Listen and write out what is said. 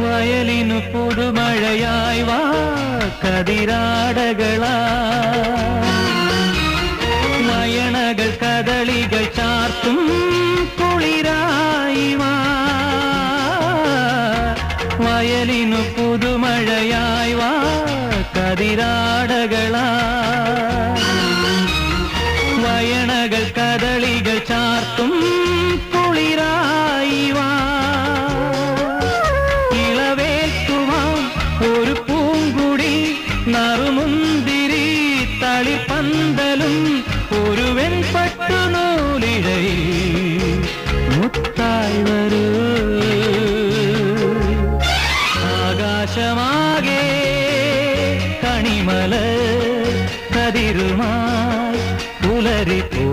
വയലിനു പുതുമഴയായി വാ കതിരാടകളാ വയണകൾ കദളികൾ ചാർത്തും കുളിരായി വാ വയലിനു പുതുമഴയായി വാ കതിരാടകളാ വയണകൾ കദളികൾ ചാർത്തും കുളിരായി വാ ഇളവേൽക്കുവാൻ ഒരു പൂങ്കുടി നറുമുന്തിരി തളിപ്പന്തലും ഒരു വെൺപട്ടുനൂലിഴയിൽ മുത്തായി വരൂ ആകാശമാകെ കണിമല കതിരുമായി പുലരിപ്പോ